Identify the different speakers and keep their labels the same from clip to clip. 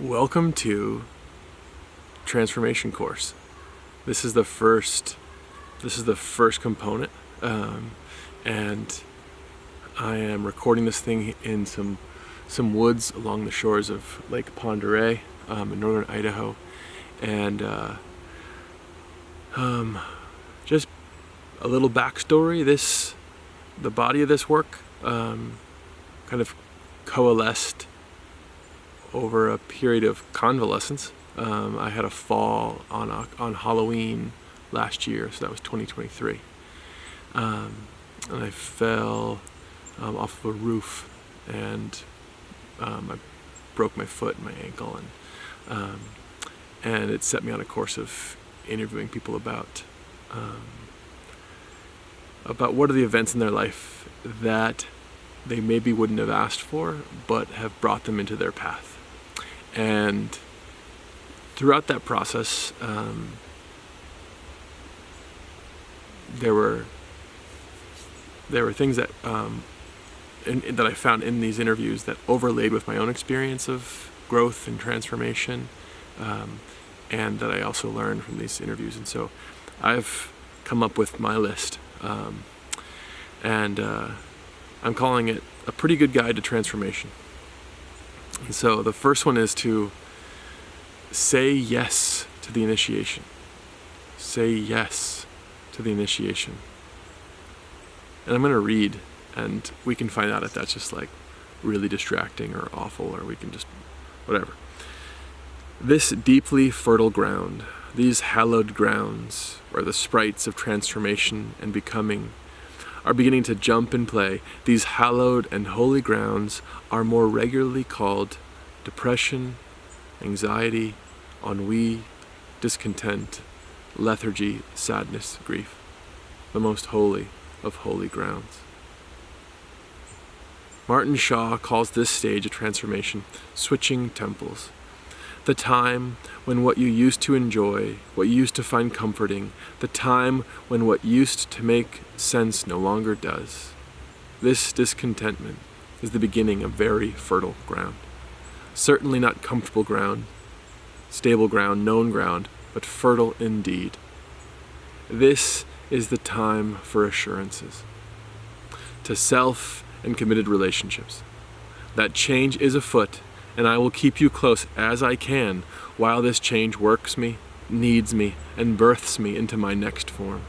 Speaker 1: Welcome to transformation course. This is the first component, and I am recording this thing in some woods along the shores of Lake Pend Oreille in northern Idaho, and just a little backstory. The body of this work kind of coalesced over a period of convalescence. I had a fall on Halloween last year, so that was 2023, and I fell off of a roof, and I broke my foot and my ankle, and it set me on a course of interviewing people about what are the events in their life that they maybe wouldn't have asked for, but have brought them into their path. And throughout that process, there were things that that I found in these interviews that overlaid with my own experience of growth and transformation, and that I also learned from these interviews. And so I've come up with my list, and I'm calling it a pretty good guide to transformation. And so the first one is to say yes to the initiation. Say yes to the initiation. And I'm going to read, and we can find out if that's just like really distracting or awful, or we can just whatever. This deeply fertile ground, these hallowed grounds, where the sprites of transformation and becoming are beginning to jump and play, these hallowed and holy grounds are more regularly called depression, anxiety, ennui, discontent, lethargy, sadness, grief, the most holy of holy grounds. Martin Shaw calls this stage of transformation switching temples. The time when what you used to enjoy, what you used to find comforting, the time when what used to make sense no longer does. This discontentment is the beginning of very fertile ground. Certainly not comfortable ground, stable ground, known ground, but fertile indeed. This is the time for assurances to self and committed relationships. That change is afoot, and I will keep you close as I can while this change works me, needs me, and births me into my next form.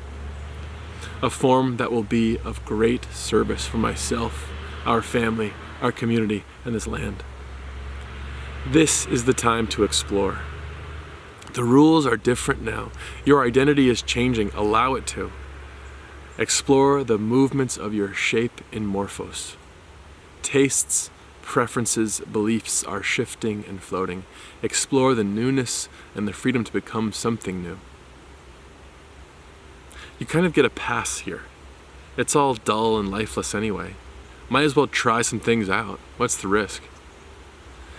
Speaker 1: A form that will be of great service for myself, our family, our community, and this land. This is the time to explore. The rules are different now. Your identity is changing. Allow it to. Explore the movements of your shape in morphos. Tastes, preferences, beliefs are shifting and floating. Explore the newness and the freedom to become something new. You kind of get a pass here. It's all dull and lifeless anyway. Might as well try some things out. What's the risk?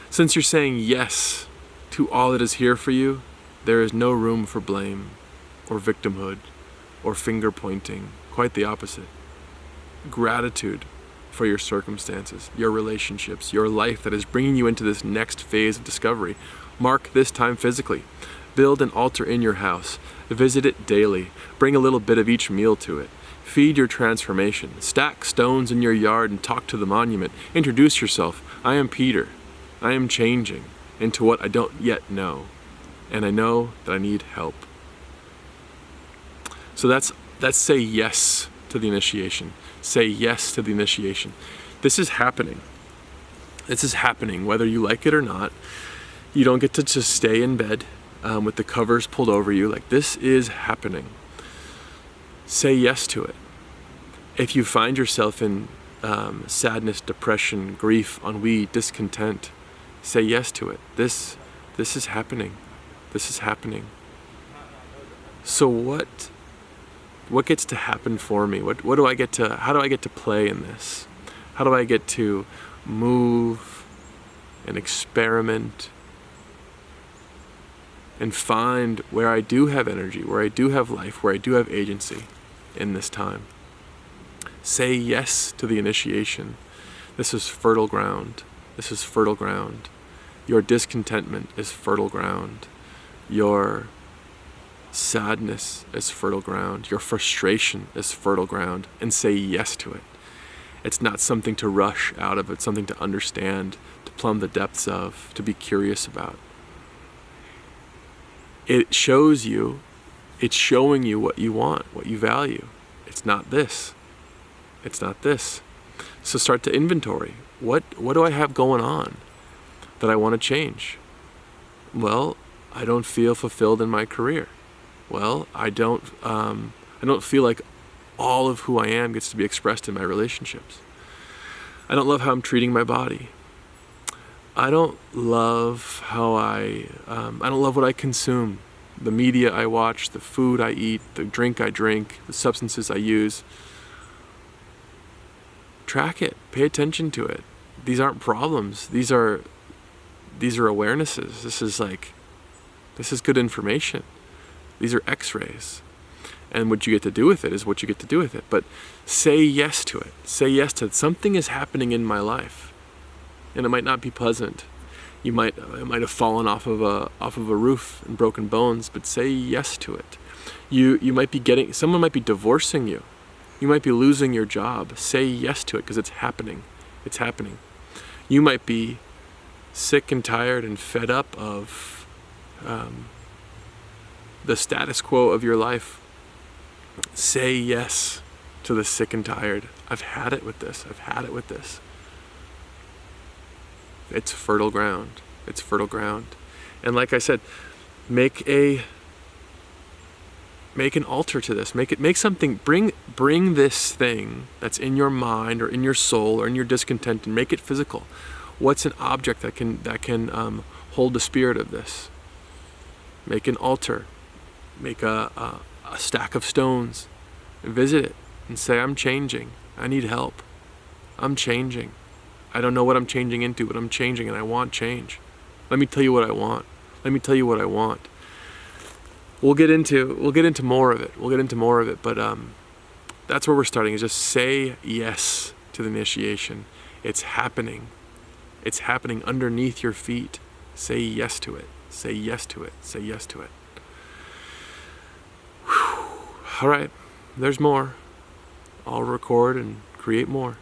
Speaker 1: Since you're saying yes to all that is here for you, there is no room for blame or victimhood or finger pointing. Quite the opposite. Gratitude for your circumstances, your relationships, your life that is bringing you into this next phase of discovery. Mark this time physically. Build an altar in your house. Visit it daily. Bring a little bit of each meal to it. Feed your transformation. Stack stones in your yard and talk to the monument. Introduce yourself. I am Peter. I am changing into what I don't yet know. And I know that I need help. So that's say yes to the initiation. Say yes to the initiation. This is happening. This is happening whether you like it or not. You don't get to just stay in bed with the covers pulled over you. Like, this is happening. Say yes to it. If you find yourself in sadness, depression, grief, ennui, discontent, say yes to it. This is happening. This is happening. So what gets to happen for me? How do I get to play in this? How do I get to move and experiment and find where I do have energy, where I do have life, where I do have agency in this time? Say yes to the initiation. This is fertile ground. This is fertile ground. Your discontentment is fertile ground. Your sadness is fertile ground. Your frustration is fertile ground. And say yes to it. It's not something to rush out of. It's something to understand, to plumb the depths of, to be curious about. It's showing you what you want, what you value. It's not this. It's not this. So start to inventory. What do I have going on that I want to change? Well, I don't feel fulfilled in my career. Well, I don't feel like all of who I am gets to be expressed in my relationships. I don't love how I'm treating my body. I don't love I don't love what I consume. The media I watch, the food I eat, the drink I drink, the substances I use. Track it. Pay attention to it. These aren't problems. These are awarenesses. This is good information. These are x-rays. And what you get to do with it is what you get to do with it. But say yes to it. Say yes to it. Something is happening in my life. And it might not be pleasant. It might have fallen off of a roof and broken bones, but say yes to it. Someone might be divorcing you. You might be losing your job. Say yes to it because it's happening. It's happening. You might be sick and tired and fed up of the status quo of your life. Say yes to the sick and tired. I've had it with this. I've had it with this. It's fertile ground. It's fertile ground. And like I said, make an altar to this. Bring this thing that's in your mind or in your soul or in your discontent and make it physical. What's an object that can hold the spirit of this? Make an altar. Make a stack of stones. Visit it and say, I'm changing. I need help. I'm changing. I don't know what I'm changing into, but I'm changing and I want change. Let me tell you what I want. Let me tell you what I want. We'll get into more of it. But that's where we're starting, is just say yes to the initiation. It's happening. It's happening underneath your feet. Say yes to it. Say yes to it. Say yes to it. Whew. All right, there's more. I'll record and create more.